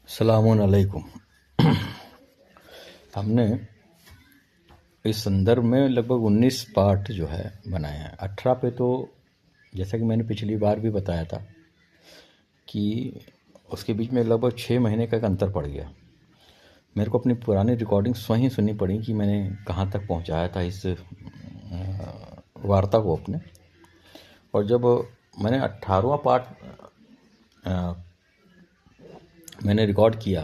अस्सलामुन अलैकुम। हमने इस संदर्भ में लगभग 19 पार्ट जो है बनाए हैं। 18 पे तो जैसा कि मैंने पिछली बार भी बताया था कि उसके बीच में लगभग 6 महीने का एक अंतर पड़ गया। मेरे को अपनी पुरानी रिकॉर्डिंग स्वयं सुननी पड़ी कि मैंने कहाँ तक पहुँचाया था इस वार्ता को अपने। और जब मैंने 18वां पार्ट मैंने रिकॉर्ड किया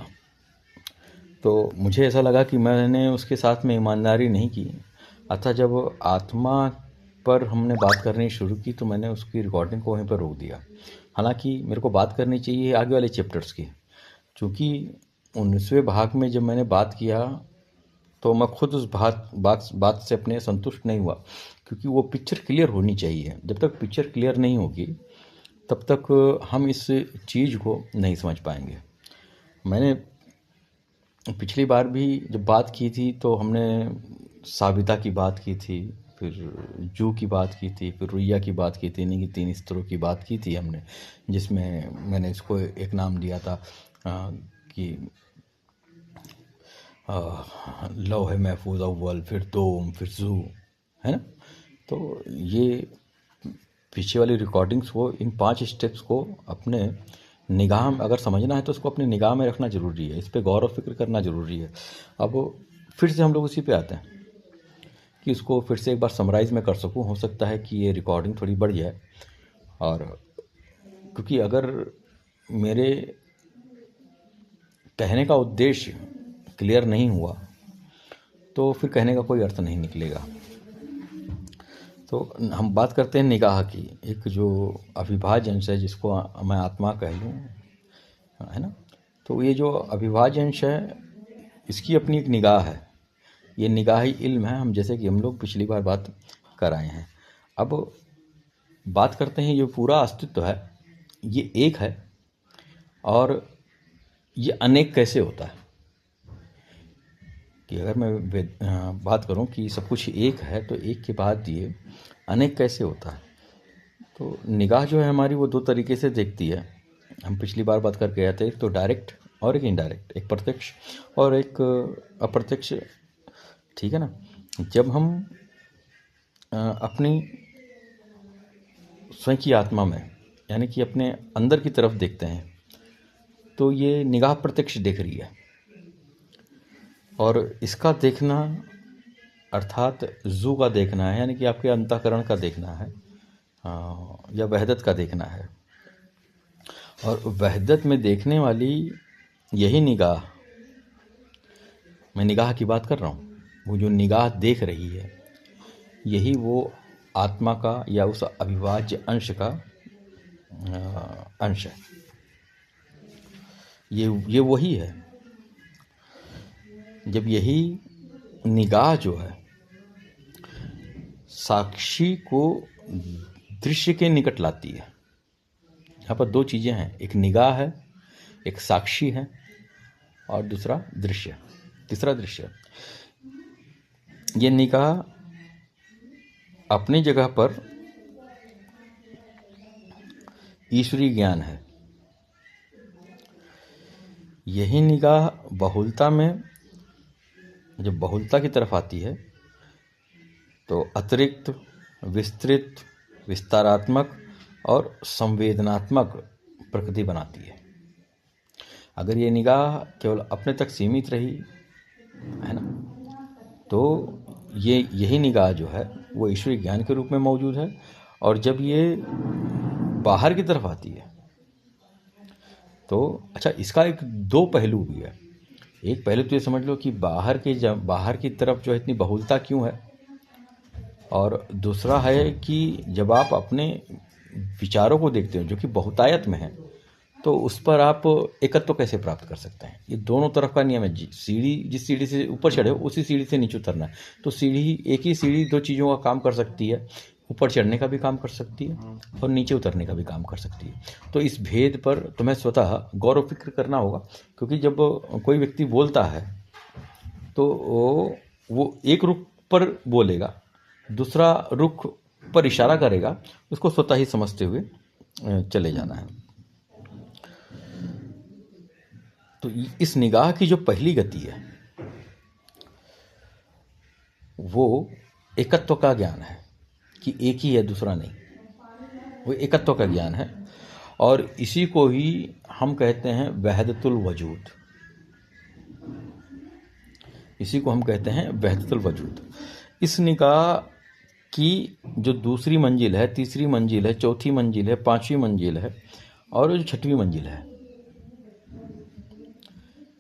तो मुझे ऐसा लगा कि मैंने उसके साथ में ईमानदारी नहीं की। अतः जब आत्मा पर हमने बात करनी शुरू की तो मैंने उसकी रिकॉर्डिंग को वहीं पर रोक दिया। हालांकि मेरे को बात करनी चाहिए आगे वाले चैप्टर्स की, क्योंकि 19वें भाग में जब मैंने बात किया तो मैं खुद उस बात से अपने संतुष्ट नहीं हुआ, क्योंकि वो पिक्चर क्लियर होनी चाहिए। जब तक पिक्चर क्लियर नहीं होगी तब तक हम इस चीज़ को नहीं समझ पाएंगे। मैंने पिछली बार भी जब बात की थी तो हमने साबिता की बात की थी, फिर जू की बात की थी, फिर रुइया की बात की थी, यानी कि 3 स्तरों की बात की थी हमने, जिसमें मैंने इसको एक नाम दिया था कि लौह महफूज अव्वल, फिर दोम, फिर जू, है ना। तो ये पीछे वाली रिकॉर्डिंग्स को, इन 5 स्टेप्स को अपने निगाह में अगर समझना है तो उसको अपनी निगाह में रखना ज़रूरी है, इस पर गौर और फिक्र करना ज़रूरी है। अब फिर से हम लोग उसी पे आते हैं कि इसको फिर से एक बार समराइज़ में कर सकूं। हो सकता है कि ये रिकॉर्डिंग थोड़ी बढ़ जाए, और क्योंकि अगर मेरे कहने का उद्देश्य क्लियर नहीं हुआ तो फिर कहने का कोई अर्थ नहीं निकलेगा। तो हम बात करते हैं निगाह की, एक जो अविभाज्य अंश है जिसको मैं आत्मा कह लूँ, है ना। तो ये जो अविभाज्य अंश है इसकी अपनी एक निगाह है, ये निगाह ही इल्म है। हम जैसे कि हम लोग पिछली बार बात कर आए हैं। अब बात करते हैं, ये पूरा अस्तित्व है ये एक है, और ये अनेक कैसे होता है। कि अगर मैं बात करूं कि सब कुछ एक है तो एक के बाद ये अनेक कैसे होता है। तो निगाह जो है हमारी वो 2 तरीके से देखती है। हम पिछली बार बात करके आए थे, एक तो डायरेक्ट और एक इनडायरेक्ट, एक प्रत्यक्ष और एक अप्रत्यक्ष, ठीक है ना। जब हम अपनी स्वयं की आत्मा में, यानी कि अपने अंदर की तरफ देखते हैं तो ये निगाह प्रत्यक्ष देख रही है, और इसका देखना अर्थात जू का देखना है, यानी कि आपके अंतःकरण का देखना है, या वहदत का देखना है। और वहदत में देखने वाली यही निगाह, मैं निगाह की बात कर रहा हूँ, वो जो निगाह देख रही है यही वो आत्मा का या उस अविभाज्य अंश का अंश है। ये वही है। जब यही निगाह जो है साक्षी को दृश्य के निकट लाती है। यहाँ पर 2 चीज़ें हैं, एक निगाह है, एक साक्षी है, और दूसरा दृश्य, तीसरा दृश्य। ये निगाह अपनी जगह पर ईश्वरीय ज्ञान है। यही निगाह बहुलता में, जब बहुलता की तरफ आती है तो अतिरिक्त, विस्तृत, विस्तारात्मक और संवेदनात्मक प्रकृति बनाती है। अगर ये निगाह केवल अपने तक सीमित रही, है ना, तो यही निगाह जो है वो ईश्वरीय ज्ञान के रूप में मौजूद है। और जब ये बाहर की तरफ आती है तो अच्छा, इसका एक 2 पहलू भी है। एक पहलू तो ये समझ लो कि बाहर की तरफ जो है इतनी बहुलता क्यों है, और दूसरा है कि जब आप अपने विचारों को देखते हो जो कि बहुतायत में है तो उस पर आप एकत्व कैसे प्राप्त कर सकते हैं। ये दोनों तरफ का नियम है। सीढ़ी, जिस सीढ़ी से ऊपर चढ़े हो उसी सीढ़ी से नीचे उतरना है। तो एक ही सीढ़ी 2 चीज़ों का काम कर सकती है, ऊपर चढ़ने का भी काम कर सकती है और नीचे उतरने का भी काम कर सकती है। तो इस भेद पर तुम्हें स्वतः गौर व फिक्र करना होगा, क्योंकि जब कोई व्यक्ति बोलता है तो वो एक रुख पर बोलेगा, दूसरा रुख पर इशारा करेगा, उसको स्वतः ही समझते हुए चले जाना है। तो इस निगाह की जो पहली गति है वो एकत्व का ज्ञान है कि एक ही है, दूसरा नहीं। वो एकत्व का ज्ञान है और इसी को ही हम कहते हैं वहदतुल वजूद। इसी को हम कहते हैं वहदतुल वजूद। इस निगाह की जो दूसरी मंजिल है, तीसरी मंजिल है, चौथी मंजिल है, पांचवी मंजिल है और जो छठवीं मंजिल है,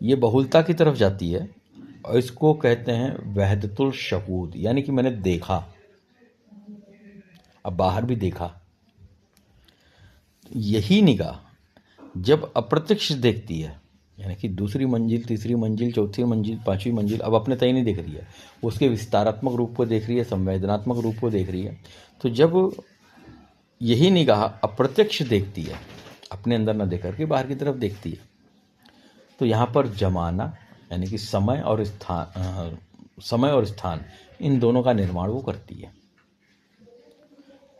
ये बहुलता की तरफ जाती है और इसको कहते हैं वहदतुल शहूद, यानी कि मैंने देखा, अब बाहर भी देखा। यही निगाह जब अप्रत्यक्ष देखती है, यानी कि दूसरी मंजिल, तीसरी मंजिल, चौथी मंजिल, पांचवी मंजिल अब अपने तय नहीं देख रही है, उसके विस्तारात्मक रूप को देख रही है, संवेदनात्मक रूप को देख रही है। तो जब यही निगाह अप्रत्यक्ष देखती है, अपने अंदर न देख करके बाहर की तरफ देखती है, तो यहाँ पर जमाना यानी कि समय और स्थान इन दोनों का निर्माण वो करती है।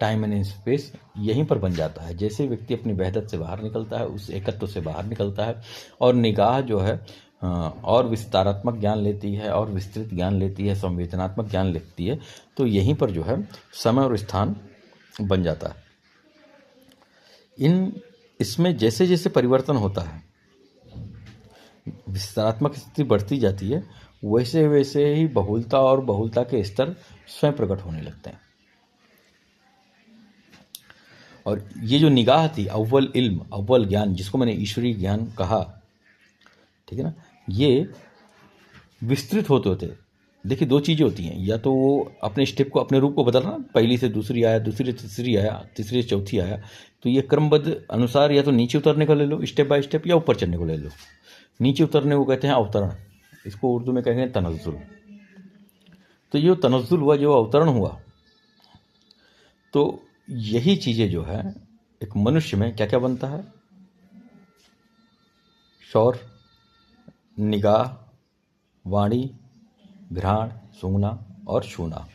टाइम एंड स्पेस यहीं पर बन जाता है। जैसे व्यक्ति अपनी वहदत से बाहर निकलता है, उस एकत्व से बाहर निकलता है और निगाह जो है और विस्तारात्मक ज्ञान लेती है और विस्तृत ज्ञान लेती है, संवेदनात्मक ज्ञान लेती है, तो यहीं पर जो है समय और स्थान बन जाता है। इसमें जैसे जैसे परिवर्तन होता है, विस्तारात्मक स्थिति बढ़ती जाती है, वैसे वैसे ही बहुलता और बहुलता के स्तर स्वयं प्रकट होने लगते हैं। और ये जो निगाह थी, अव्वल इल्म, अव्वल ज्ञान, जिसको मैंने ईश्वरीय ज्ञान कहा, ठीक है ना, ये विस्तृत होते होते, देखिए दो चीज़ें होती हैं, या तो वो अपने स्टेप को, अपने रूप को बदलना, पहली से दूसरी आया, दूसरी से तीसरी आया, तीसरी से चौथी आया, तो ये क्रमबद्ध अनुसार या तो नीचे उतरने को ले लो स्टेप बाय स्टेप, या ऊपर चढ़ने को ले लो। नीचे उतरने को कहते हैं अवतरण, इसको उर्दू में कहेंगे तनज़्ज़ुल। तो ये तनज़्ज़ुल हुआ, जो अवतरण हुआ, तो यही चीज़ें जो है एक मनुष्य में क्या क्या बनता है, शौर, निगाह, वाणी, घ्राण, सूंघना और छूना,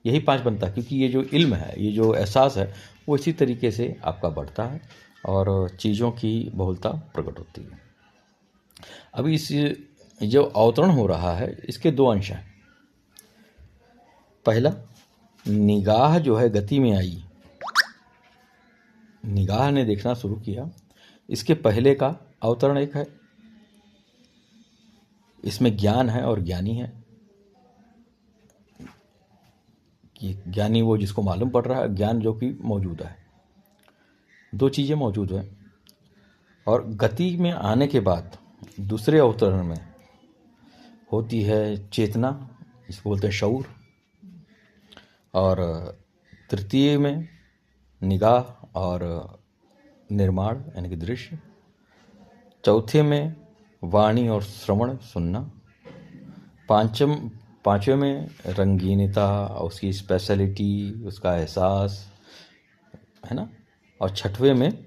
यही 5 बनता है। क्योंकि ये जो इल्म है, ये जो एहसास है, वो इसी तरीके से आपका बढ़ता है और चीज़ों की बहुलता प्रकट होती है। अभी इस जो अवतरण हो रहा है, इसके 2 अंश हैं। पहला, निगाह जो है गति में आई, निगाह ने देखना शुरू किया, इसके पहले का अवतरण एक है, इसमें ज्ञान है और ज्ञानी है। कि ज्ञानी वो जिसको मालूम पड़ रहा है, ज्ञान जो कि मौजूद है, 2 चीज़ें मौजूद हैं। और गति में आने के बाद दूसरे अवतरण में होती है चेतना, इसको बोलते हैं शऊर, और तृतीय में निगाह और निर्माण यानी कि दृश्य, चौथे में वाणी और श्रवण, सुनना, पांचवें में रंगीनता, उसकी स्पेशलिटी, उसका एहसास, है ना, और छठवें में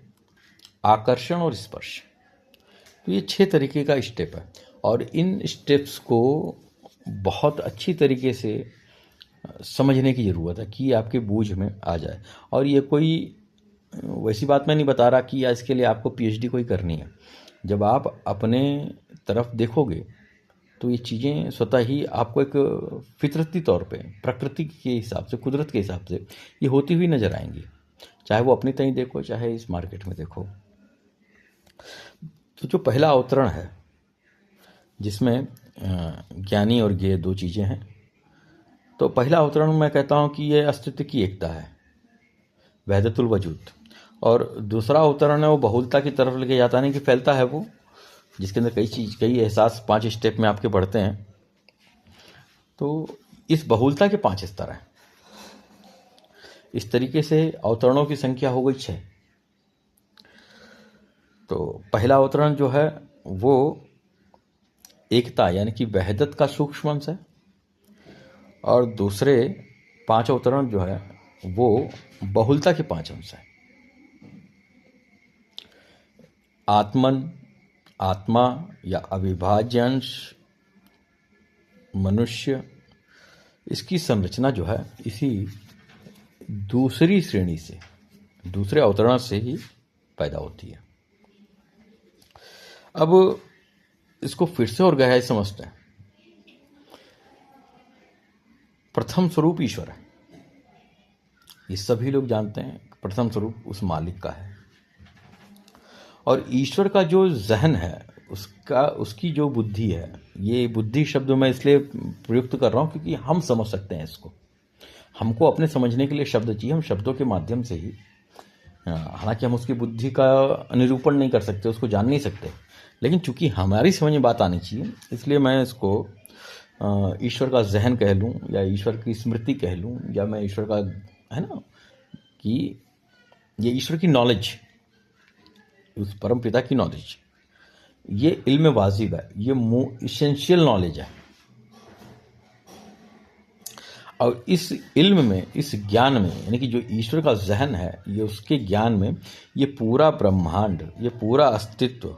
आकर्षण और स्पर्श। तो ये 6 तरीके का स्टेप है और इन स्टेप्स को बहुत अच्छी तरीके से समझने की ज़रूरत है कि आपके बूझ में आ जाए। और ये कोई वैसी बात मैं नहीं बता रहा कि इसके लिए आपको पीएचडी कोई करनी है। जब आप अपने तरफ देखोगे तो ये चीज़ें स्वतः ही आपको एक फितरती तौर पे, प्रकृति के हिसाब से, कुदरत के हिसाब से ये होती हुई नज़र आएंगी, चाहे वो अपनी तहीं देखो, चाहे इस मार्केट में देखो। तो जो पहला अवतरण है, जिसमें ज्ञानी और ज्ञेय 2 चीज़ें हैं, तो पहला अवतरण मैं कहता हूँ कि ये अस्तित्व की एकता है, वहदतुल वजूद। और दूसरा अवतरण है वो बहुलता की तरफ लेके जाता, नहीं कि फैलता है वो, जिसके अंदर कई एहसास 5 स्टेप में आपके बढ़ते हैं। तो इस बहुलता के 5 स्तर हैं। इस तरीके से अवतरणों की संख्या हो गई 6। तो पहला अवतरण जो है वो एकता यानी कि वहदत का सूक्ष्म अंश है, और दूसरे 5 अवतरण जो है वो बहुलता के 5 अंश है। आत्मन, आत्मा या अविभाज्य अंश, मनुष्य, इसकी संरचना जो है इसी दूसरी श्रेणी से, दूसरे अवतरण से ही पैदा होती है। अब इसको फिर से और गहराई समझते हैं। प्रथम स्वरूप ईश्वर है, ये सभी लोग जानते हैं। प्रथम स्वरूप उस मालिक का है, और ईश्वर का जो जहन है, उसकी जो बुद्धि है, ये बुद्धि शब्द मैं इसलिए प्रयुक्त कर रहा हूँ क्योंकि हम समझ सकते हैं इसको। हमको अपने समझने के लिए शब्द चाहिए, हम शब्दों के माध्यम से ही, हालांकि हम उसकी बुद्धि का निरूपण नहीं कर सकते, उसको जान नहीं सकते, लेकिन चूंकि हमारी समझ में बात आनी चाहिए, इसलिए मैं इसको ईश्वर का जहन कह लूँ, या ईश्वर की स्मृति कह लूँ, या मैं ईश्वर का, है ना, कि ये ईश्वर की नॉलेज, उस परम पिता की नॉलेज, ये इल्म वाजिब है, ये इसेंशियल नॉलेज है। और इस इल्म में, इस ज्ञान में, यानी कि जो ईश्वर का जहन है, ये उसके ज्ञान में ये पूरा ब्रह्मांड, ये पूरा अस्तित्व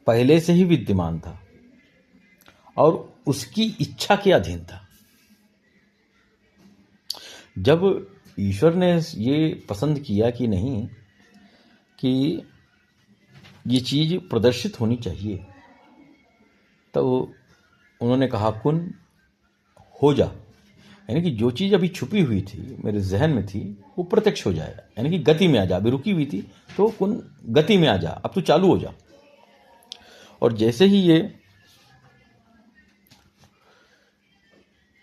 पहले से ही विद्यमान था और उसकी इच्छा के अधीन था। जब ईश्वर ने ये पसंद किया कि नहीं, कि ये चीज प्रदर्शित होनी चाहिए, तो उन्होंने कहा कुन हो जा, यानी कि जो चीज अभी छुपी हुई थी, मेरे जहन में थी, वो प्रत्यक्ष हो जाएगा, यानी कि गति में आ जा। अभी रुकी हुई थी तो कुन गति में आ जा, अब तू चालू हो जा। और जैसे ही ये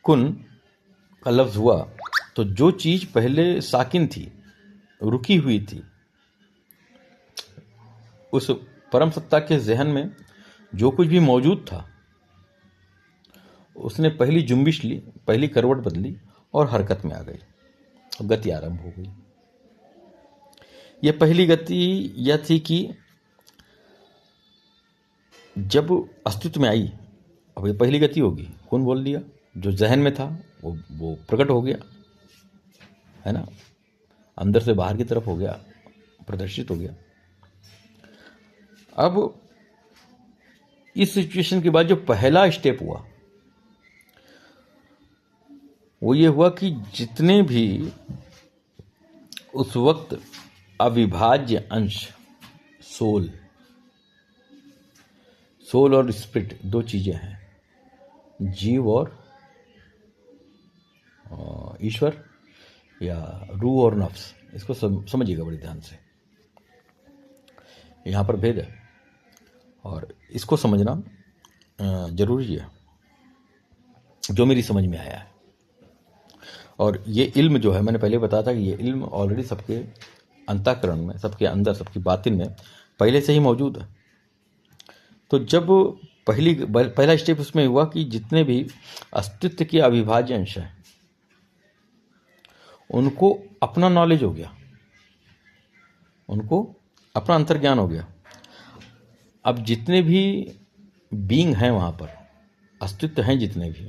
कुन का लफ्ज हुआ, तो जो चीज पहले साकिन थी, रुकी हुई थी, उस परम सत्ता के जहन में जो कुछ भी मौजूद था, उसने पहली जुम्बिश ली, पहली करवट बदली और हरकत में आ गई, गति आरंभ हो गई। यह पहली गति यह थी कि जब अस्तित्व में आई, अब ये पहली गति होगी, कौन बोल दिया, जो जहन में था वो प्रकट हो गया, है ना, अंदर से बाहर की तरफ हो गया, प्रदर्शित हो गया। अब इस सिचुएशन के बाद जो पहला स्टेप हुआ, वो ये हुआ कि जितने भी उस वक्त अविभाज्य अंश, सोल और स्पिरिट, दो चीजें हैं, जीव और ईश्वर, या रूह और नफ्स, इसको समझिएगा बड़े ध्यान से, यहाँ पर भेद है और इसको समझना जरूरी है, जो मेरी समझ में आया है। और ये इल्म जो है, मैंने पहले बताया था कि ये इल्म ऑलरेडी सबके अंतःकरण में, सबके अंदर, सबकी बातिन में पहले से ही मौजूद है। तो जब पहला स्टेप उसमें हुआ कि जितने भी अस्तित्व के अविभाज्य अंश हैं, उनको अपना नॉलेज हो गया, उनको अपना अंतर्ज्ञान हो गया। अब जितने भी बीइंग हैं वहाँ पर, अस्तित्व हैं जितने भी,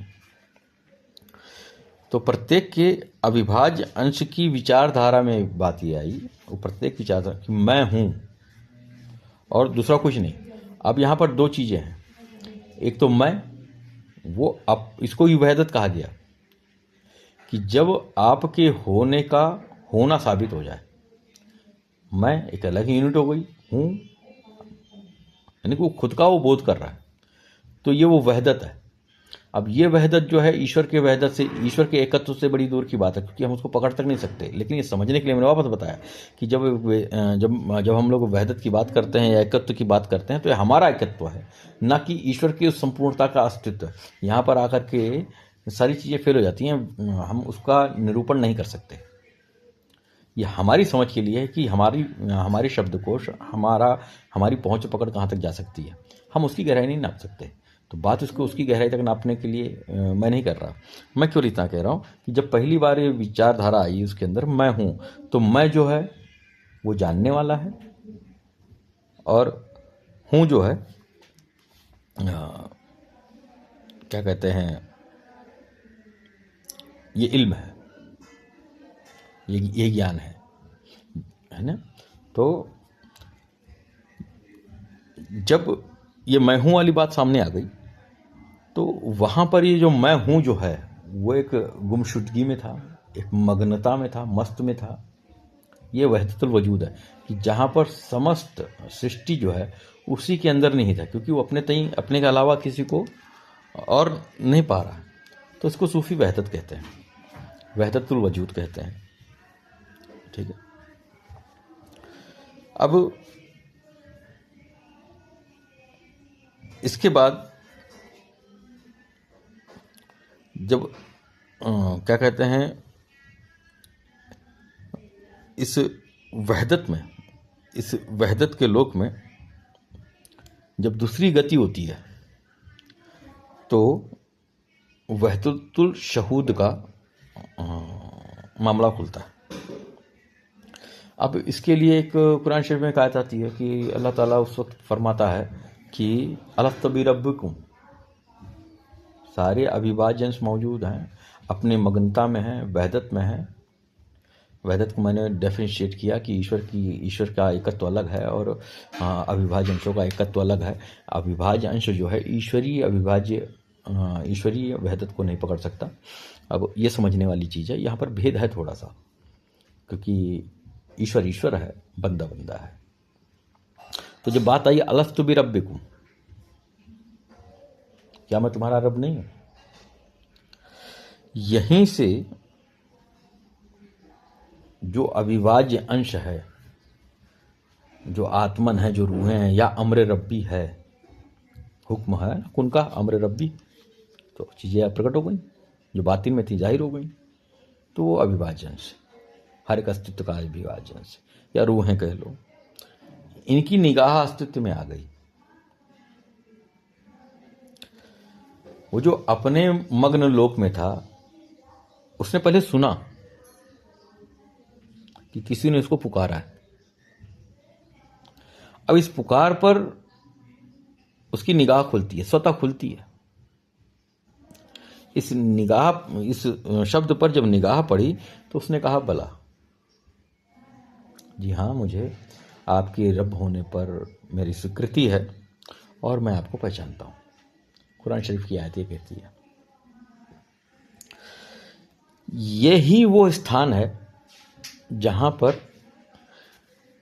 तो प्रत्येक के अविभाज्य अंश की विचारधारा में बात ये आई, वो प्रत्येक विचारधारा कि मैं हूँ और दूसरा कुछ नहीं। अब यहाँ पर दो चीज़ें हैं, एक तो मैं, वो अब इसको ही वहदत कहा गया कि जब आपके होने का होना साबित हो जाए, मैं एक अलग यूनिट हो गई हूँ, यानी कि वो खुद का वो बोध कर रहा है, तो ये वो वहदत है। अब ये वहदत जो है ईश्वर के वहदत से, ईश्वर के एकत्व से बड़ी दूर की बात है, क्योंकि हम उसको पकड़ तक नहीं सकते। लेकिन ये समझने के लिए मैंने वापस बताया कि जब हम लोग वहदत की बात करते हैं या एकत्व की बात करते हैं, तो ये हमारा एकत्व है, ना कि ईश्वर की उस संपूर्णता का अस्तित्व। यहाँ पर आकर के सारी चीज़ें फेल हो जाती हैं, हम उसका निरूपण नहीं कर सकते। ये हमारी समझ के लिए है कि हमारी शब्दकोश, हमारी पहुँच पकड़ कहाँ तक जा सकती है, हम उसकी गहराई नहीं नाप सकते। तो बात उसकी गहराई तक नापने के लिए मैं नहीं कर रहा। मैं क्यों इतना कह रहा हूँ कि जब पहली बार ये विचारधारा आई उसके अंदर, मैं हूँ, तो मैं जो है वो जानने वाला है, और हूँ जो है क्या कहते हैं, ये इल्म है, ये ज्ञान है ना। तो जब ये मैं हूँ वाली बात सामने आ गई, तो वहाँ पर ये जो मैं हूँ जो है, वो एक गुमशुदगी में था, एक मग्नता में था, मस्त में था, ये वहदतुल वजूद है कि जहाँ पर समस्त सृष्टि जो है उसी के अंदर नहीं था, क्योंकि वो अपने के अलावा किसी को और नहीं पा रहा है। तो इसको सूफी वहदत कहते हैं, वहदतुल वजूद कहते हैं। ठीक है। अब इसके बाद जब क्या कहते हैं, इस वहदत के लोक में जब दूसरी गति होती है तो वहदतुल शहूद का मामला खुलता है। अब इसके लिए एक कुरान शरीफ में आयत आती है कि अल्लाह ताला उस वक्त फरमाता है कि अलस्तु बिरब्बिकुम, सारे अविभाज्य अंश मौजूद हैं, अपनी मगनता में हैं, वहदत में हैं। वहदत को मैंने डिफरेंशिएट किया कि ईश्वर का एकत्व अलग है और अविभाज्य अंशों का एकत्व अलग है। अविभाज्य अंश जो है ईश्वरीय वहदत को नहीं पकड़ सकता। अब ये समझने वाली चीज़ है, यहाँ पर भेद है थोड़ा सा, क्योंकि ईश्वर है, बंदा है। तो जब बात आई अलस्तु बिरब्बिकुम, क्या मैं तुम्हारा रब नहीं हूं, यहीं से जो अविभाज्य अंश है, जो आत्मन है, जो रूहें हैं, या अम्र रब्बी है, हुक्म है उनका अम्र रब्बी, तो चीज़ें प्रकट हो गई, जो बातिन में थी जाहिर हो गई। तो वो अविभाज्य अंश, हर एक अस्तित्व का अविभाज्य अंश, या रूहें कह लो, इनकी निगाह अस्तित्व में आ गई। वो जो अपने मग्न लोक में था, उसने पहले सुना कि किसी ने उसको पुकारा है। अब इस पुकार पर उसकी निगाह खुलती है, स्वतः खुलती है। इस शब्द पर जब निगाह पड़ी तो उसने कहा भला, जी हाँ, मुझे आपके रब होने पर मेरी स्वीकृति है और मैं आपको पहचानता हूं। कुरान शरीफ की आयत ये कहती है। यही वो स्थान है जहां पर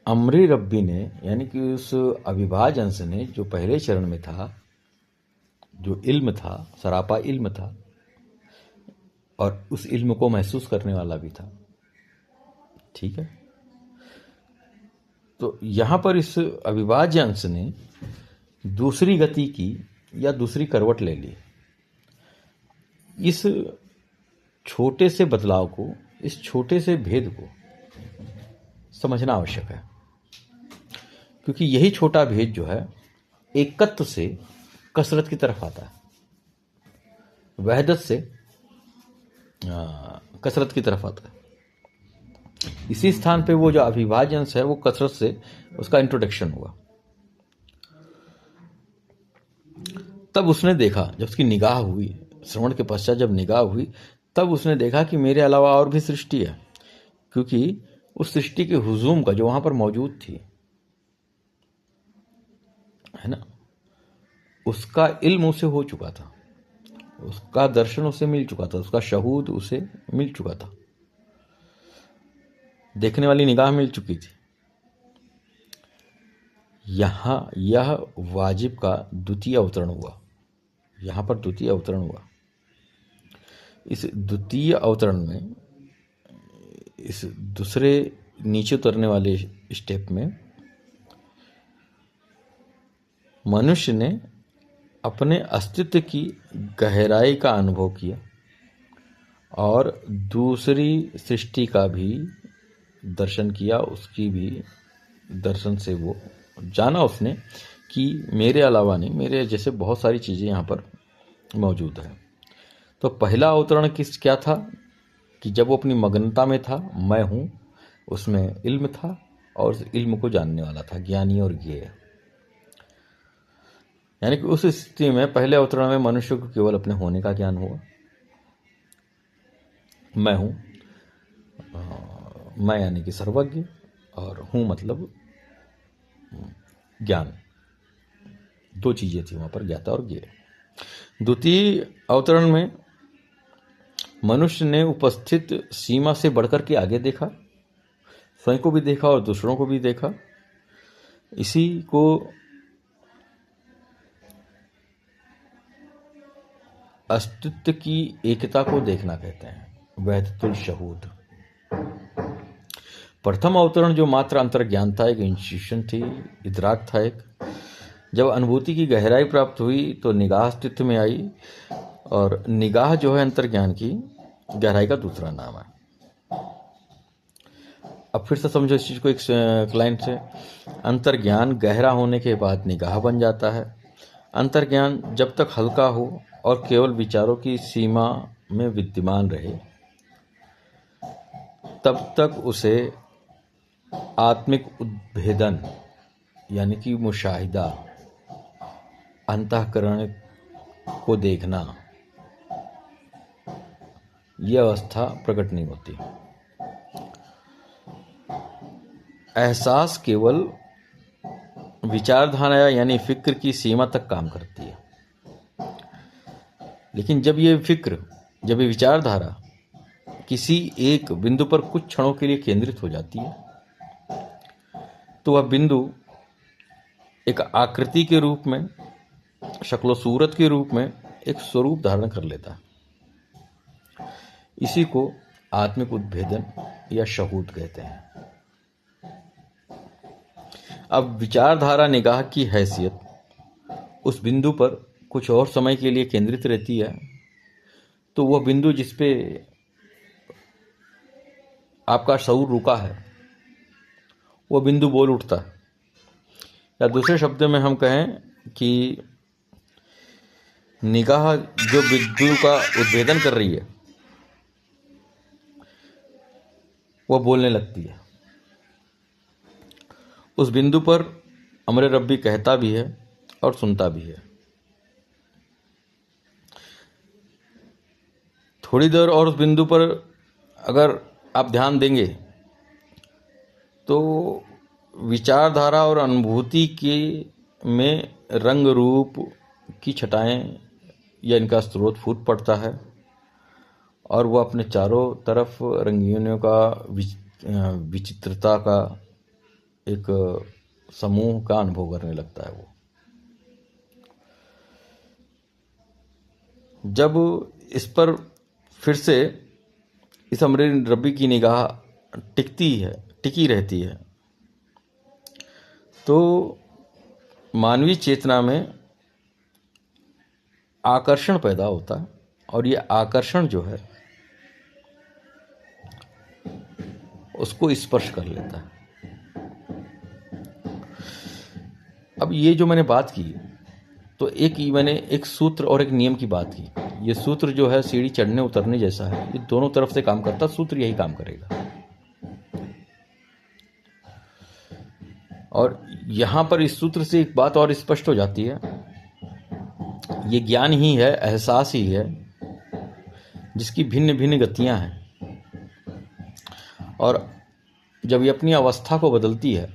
अमरी रब्बी ने, यानी कि उस अविभाज्य अंश ने, जो पहले चरण में था, जो इल्म था, सरापा इल्म था, और उस इल्म को महसूस करने वाला भी था। ठीक है। तो यहां पर इस अविभाज्य अंश ने दूसरी गति की या दूसरी करवट ले ली। इस छोटे से बदलाव को, इस छोटे से भेद को समझना आवश्यक है, क्योंकि यही छोटा भेद जो है एकत्व से कसरत की तरफ आता है, वहदत से कसरत की तरफ आता है। इसी स्थान पे वो जो अविभाज्य अंश है, वो कसरत से उसका इंट्रोडक्शन हुआ। तब उसने देखा, जब उसकी निगाह हुई, श्रवण के पश्चात जब निगाह हुई, तब उसने देखा कि मेरे अलावा और भी सृष्टि है, क्योंकि उस सृष्टि के हुजूम का जो वहां पर मौजूद थी, है ना, उसका इल्म उसे हो चुका था, उसका दर्शन उसे मिल चुका था, उसका शहूद उसे मिल चुका था, देखने वाली निगाह मिल चुकी थी। यहां यह वाजिब का द्वितीय अवतरण हुआ, यहां पर द्वितीय अवतरण हुआ। इस द्वितीय अवतरण में, इस दूसरे नीचे उतरने वाले स्टेप में, मनुष्य ने अपने अस्तित्व की गहराई का अनुभव किया और दूसरी सृष्टि का भी दर्शन किया। उसकी भी दर्शन से वो जाना उसने कि मेरे अलावा नहीं, मेरे जैसे बहुत सारी चीज़ें यहाँ पर मौजूद है। तो पहला अवतरण क्या था कि जब वो अपनी मगनता में था, मैं हूँ, उसमें इल्म था और उस इल्म को जानने वाला था, ज्ञानी और ज्ञेय। यानी कि उस स्थिति में पहले अवतरण में मनुष्य को केवल अपने होने का ज्ञान हुआ। मैं हूँ, मैं यानी कि सर्वज्ञ, और हूँ मतलब ज्ञान। दो चीजें थी वहां पर, ज्ञाता और ज्ञेय। द्वितीय अवतरण में मनुष्य ने उपस्थित सीमा से बढ़कर के आगे देखा, स्वयं को भी देखा और दूसरों को भी देखा। इसी को अस्तित्व की एकता को देखना कहते हैं, वहदतुल शहूद। प्रथम अवतरण जो मात्र अंतर्ज्ञान था, एक इंस्टीट्यूशन थी, इदराक था एक। जब अनुभूति की गहराई प्राप्त हुई तो निगाह अस्तित्व में आई, और निगाह जो है अंतर्ज्ञान की गहराई का दूसरा नाम है। अब फिर से समझो इस चीज को एक लाइन से। अंतर्ज्ञान गहरा होने के बाद निगाह बन जाता है। अंतर्ज्ञान जब तक हल्का हो और केवल विचारों की सीमा में विद्यमान रहे, तब तक उसे आत्मिक उद्भेदन यानी कि मुशाहिदा, अंतःकरण को देखना, यह अवस्था प्रकट नहीं होती। एहसास केवल विचारधारा यानी फिक्र की सीमा तक काम करती है। लेकिन जब ये विचारधारा किसी एक बिंदु पर कुछ क्षणों के लिए केंद्रित हो जाती है, तो वह बिंदु एक आकृति के रूप में, शक्ल सूरत के रूप में एक स्वरूप धारण कर लेता है। इसी को आत्मिक उद्भेदन या शहूद कहते हैं। अब विचारधारा निगाह की हैसियत उस बिंदु पर कुछ और समय के लिए केंद्रित रहती है, तो वह बिंदु जिस पे आपका शऊर रुका है, वह बिंदु बोल उठता है। या दूसरे शब्दों में हम कहें कि निगाह जो बिंदु का उद्भेदन कर रही है, वह बोलने लगती है। उस बिंदु पर अमरे रब्बी कहता भी है और सुनता भी है। थोड़ी देर और उस बिंदु पर अगर आप ध्यान देंगे तो विचारधारा और अनुभूति के में रंग रूप की छटाएं या इनका स्रोत फूट पड़ता है, और वह अपने चारों तरफ रंगीनियों का विचित्रता का एक समूह का अनुभव करने लगता है। वो जब इस पर फिर से इस अमरे रब्बी की निगाह टिकी रहती है, तो मानवीय चेतना में आकर्षण पैदा होता है, और ये आकर्षण जो है उसको स्पर्श कर लेता है। अब ये जो मैंने बात की, तो मैंने एक सूत्र और एक नियम की बात की। ये सूत्र जो है सीढ़ी चढ़ने उतरने जैसा है, ये दोनों तरफ से काम करता, सूत्र यही काम करेगा। और यहाँ पर इस सूत्र से एक बात और स्पष्ट हो जाती है, ये ज्ञान ही है, एहसास ही है, जिसकी भिन्न भिन्न गतियाँ हैं, और जब ये अपनी अवस्था को बदलती है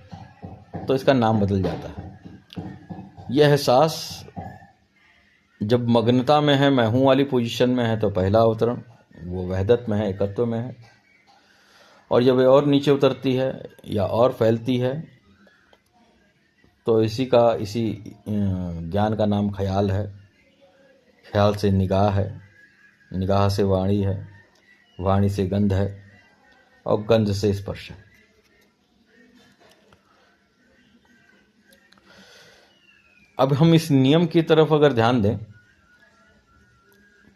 तो इसका नाम बदल जाता है। यह एहसास जब मग्नता में है, मैं हूँ वाली पोजीशन में है, तो पहला अवतरण वो वहदत में है, एकत्व में है। और जब ये और नीचे उतरती है या और फैलती है, तो इसी ज्ञान का नाम ख्याल है, ख्याल से निगाह है, निगाह से वाणी है, वाणी से गंध है, और गंध से स्पर्श है। अब हम इस नियम की तरफ अगर ध्यान दें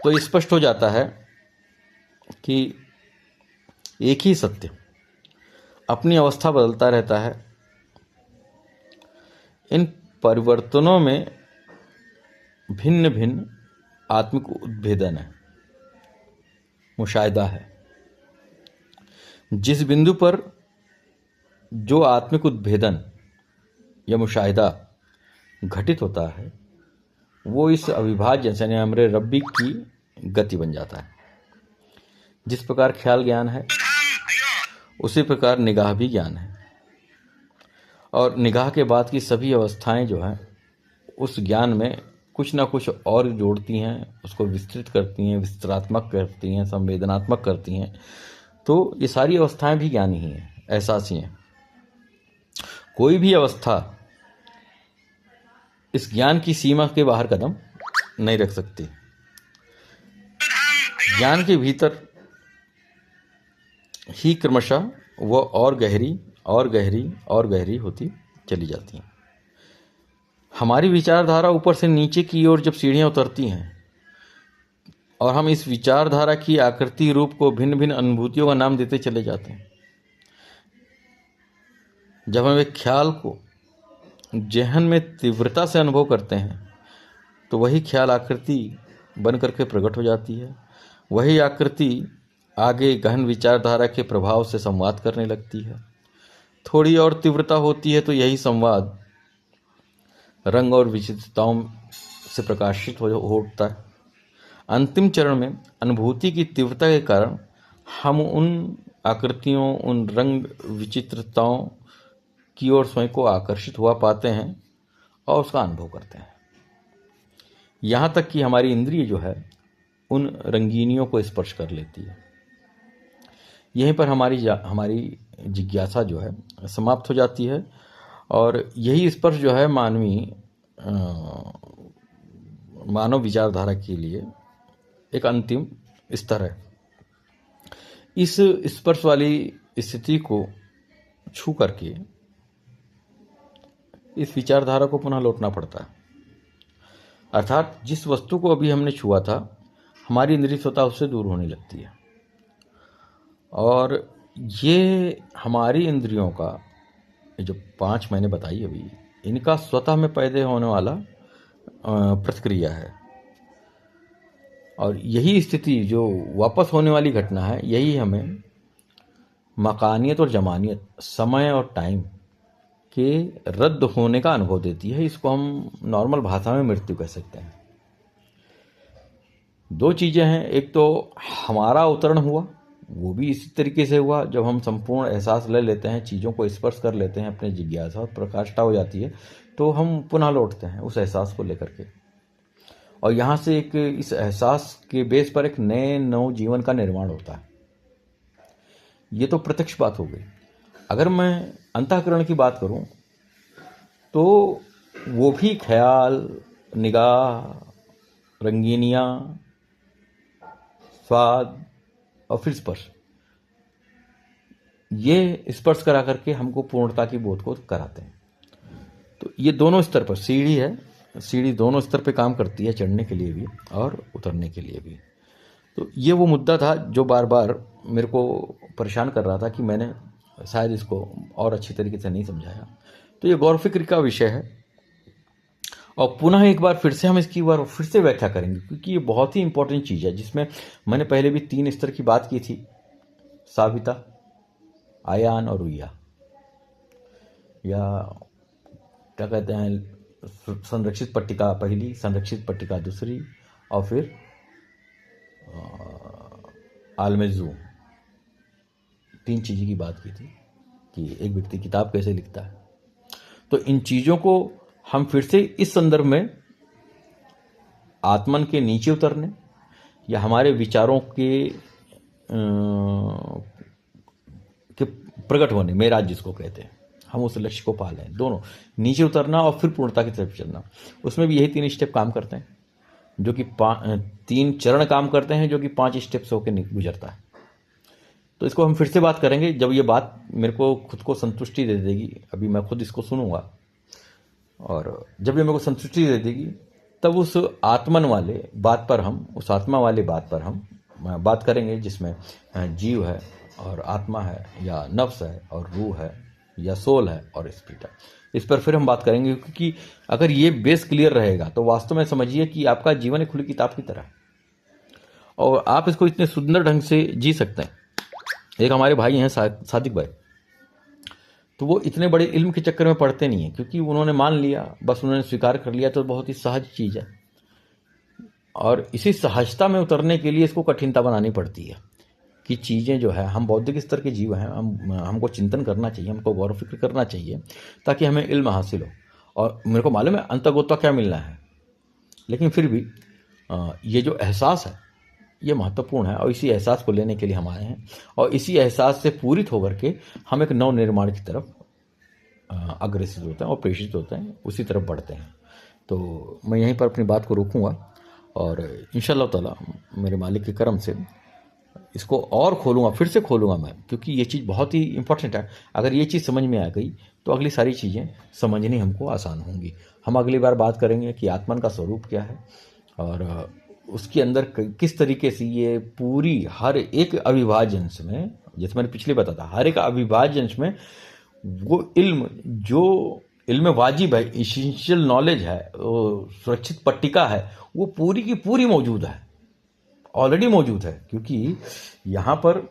तो स्पष्ट हो जाता है कि एक ही सत्य अपनी अवस्था बदलता रहता है। इन परिवर्तनों में भिन्न भिन्न आत्मिक उद्भेदन है, मुशाहिदा है। जिस बिंदु पर जो आत्मिक उद्भेदन या मुशाहिदा घटित होता है, वो इस अविभाज्य यानी अमरे रब्बी की गति बन जाता है। जिस प्रकार ख्याल ज्ञान है, उसी प्रकार निगाह भी ज्ञान है। और निगाह के बाद की सभी अवस्थाएं जो हैं, उस ज्ञान में कुछ ना कुछ और जोड़ती हैं, उसको विस्तृत करती हैं, विस्तरात्मक करती हैं, संवेदनात्मक करती हैं। तो ये सारी अवस्थाएं भी ज्ञान ही हैं। एहसासी हैं। कोई भी अवस्था इस ज्ञान की सीमा के बाहर कदम नहीं रख सकती। ज्ञान के भीतर ही क्रमशः वो और गहरी और गहरी और गहरी होती चली जाती हैं। हमारी विचारधारा ऊपर से नीचे की ओर जब सीढ़ियां उतरती हैं और हम इस विचारधारा की आकृति रूप को भिन्न भिन्न अनुभूतियों का नाम देते चले जाते हैं, जब हम एक ख्याल को जहन में तीव्रता से अनुभव करते हैं तो वही ख्याल आकृति बन करके प्रकट हो जाती है। वही आकृति आगे गहन विचारधारा के प्रभाव से संवाद करने लगती है। थोड़ी और तीव्रता होती है तो यही संवाद रंग और विचित्रताओं से प्रकाशित हो उठता है। अंतिम चरण में अनुभूति की तीव्रता के कारण हम उन आकृतियों, उन रंग विचित्रताओं की ओर स्वयं को आकर्षित हुआ पाते हैं और उसका अनुभव करते हैं। यहाँ तक कि हमारी इंद्रिय जो है उन रंगीनियों को स्पर्श कर लेती है। यहीं पर हमारी जिज्ञासा जो है समाप्त हो जाती है और यही स्पर्श जो है मानव विचारधारा के लिए एक अंतिम स्तर है। इस स्पर्श वाली स्थिति को छू करके इस विचारधारा को पुनः लौटना पड़ता है। अर्थात जिस वस्तु को अभी हमने छुआ था, हमारी इंद्रिय स्वतः उससे दूर होने लगती है और ये हमारी इंद्रियों का जो 5 मैंने बताई अभी, इनका स्वतः में पैदा होने वाला प्रतिक्रिया है। और यही स्थिति जो वापस होने वाली घटना है, यही हमें मकानियत और जमानियत, समय और टाइम के रद्द होने का अनुभव देती है। इसको हम नॉर्मल भाषा में मृत्यु कह सकते हैं। 2 चीज़ें हैं, एक तो हमारा अवतरण हुआ, वो भी इसी तरीके से हुआ। जब हम संपूर्ण एहसास ले लेते हैं, चीज़ों को स्पर्श कर लेते हैं, अपने जिज्ञासा और प्रकाष्ठा हो जाती है, तो हम पुनः लौटते हैं उस एहसास को लेकर के और यहाँ से एक इस एहसास के बेस पर एक नए नव जीवन का निर्माण होता है। ये तो प्रत्यक्ष बात हो गई। अगर मैं अंतःकरण की बात करूं तो वो भी ख्याल, निगाह, रंगीनियाँ, स्वाद और फिर स्पर्श, ये स्पर्श करा करके हमको पूर्णता की बोध को कराते हैं। तो ये दोनों स्तर पर सीढ़ी है, सीढ़ी दोनों स्तर पे काम करती है, चढ़ने के लिए भी और उतरने के लिए भी। तो ये वो मुद्दा था जो बार बार मेरे को परेशान कर रहा था कि मैंने शायद इसको और अच्छी तरीके से नहीं समझाया। तो ये गौर फिक्र का विषय है और पुनः एक बार फिर से हम इसकी बार फिर से व्याख्या करेंगे क्योंकि ये बहुत ही इंपॉर्टेंट चीज़ है, जिसमें मैंने पहले भी 3 स्तर की बात की थी, साविता, आयान और उया, या क्या कहते हैं, संरक्षित पट्टिका पहली, संरक्षित पट्टिका दूसरी और फिर आलमेजू। 3 चीज़ों की बात की थी कि एक व्यक्ति किताब कैसे लिखता है। तो इन चीज़ों को हम फिर से इस संदर्भ में आत्मन के नीचे उतरने या हमारे विचारों के प्रकट होने, मेराज जिसको कहते हैं, हम उस लक्ष्य को पा लें। दोनों नीचे उतरना और फिर पूर्णता की तरफ चलना, उसमें भी यही 3 स्टेप काम करते हैं, जो कि 3 चरण काम करते हैं, जो कि 5 स्टेप से होकर गुजरता है। तो इसको हम फिर से बात करेंगे जब ये बात मेरे को खुद को संतुष्टि दे देगी। अभी मैं खुद इसको सुनूंगा और जब ये मेरे को संतुष्टि दे देगी तब उस आत्मन वाले बात पर हम, उस आत्मा वाले बात पर हम बात करेंगे, जिसमें जीव है और आत्मा है, या नफ्स है और रूह है, या सोल है और स्पिरिट है। इस पर फिर हम बात करेंगे क्योंकि अगर ये बेस क्लियर रहेगा तो वास्तव में समझिए कि आपका जीवन एक खुली किताब की तरह है और आप इसको इतने सुंदर ढंग से जी सकते हैं। एक हमारे भाई हैं सादिक भाई, तो वो इतने बड़े इल्म के चक्कर में पड़ते नहीं हैं क्योंकि उन्होंने मान लिया, बस उन्होंने स्वीकार कर लिया, तो बहुत ही सहज चीज़ है। और इसी सहजता में उतरने के लिए इसको कठिनता बनानी पड़ती है कि चीज़ें जो है, हम बौद्धिक स्तर के जीव हैं, हमको चिंतन करना चाहिए, हमको गौर फिक्र करना चाहिए ताकि हमें इल्म हासिल हो। और मेरे को मालूम है अंतर्गोत्वा क्या मिलना है, लेकिन फिर भी ये जो एहसास है ये महत्वपूर्ण है और इसी एहसास को लेने के लिए हम आए हैं और इसी एहसास से पूरित होकर के हम एक नव निर्माण की तरफ अग्रसित होते हैं और प्रेषित होते हैं, उसी तरफ बढ़ते हैं। तो मैं यहीं पर अपनी बात को रोकूंगा और इंशाअल्लाह ताला मेरे मालिक के करम से इसको और खोलूंगा, फिर से खोलूंगा मैं, क्योंकि ये चीज़ बहुत ही इंपॉर्टेंट है। अगर ये चीज़ समझ में आ गई तो अगली सारी चीज़ें समझनी हमको आसान होंगी। हम अगली बार बात करेंगे कि आत्मन का स्वरूप क्या है और उसके अंदर किस तरीके से ये पूरी हर एक अविभाज्य अंश में, जैसे मैंने पिछले बताया था, हर एक अविभाज्य अंश में वो इल्म जो इल्म वाजिब है, इसेंशियल नॉलेज है, वो सुरक्षित पट्टिका है, वो पूरी की पूरी मौजूद है, ऑलरेडी मौजूद है, क्योंकि यहाँ पर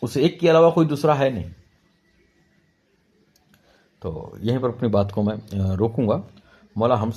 उस एक के अलावा कोई दूसरा है नहीं। तो यहीं पर अपनी बात को मैं रोकूंगा। मौला हम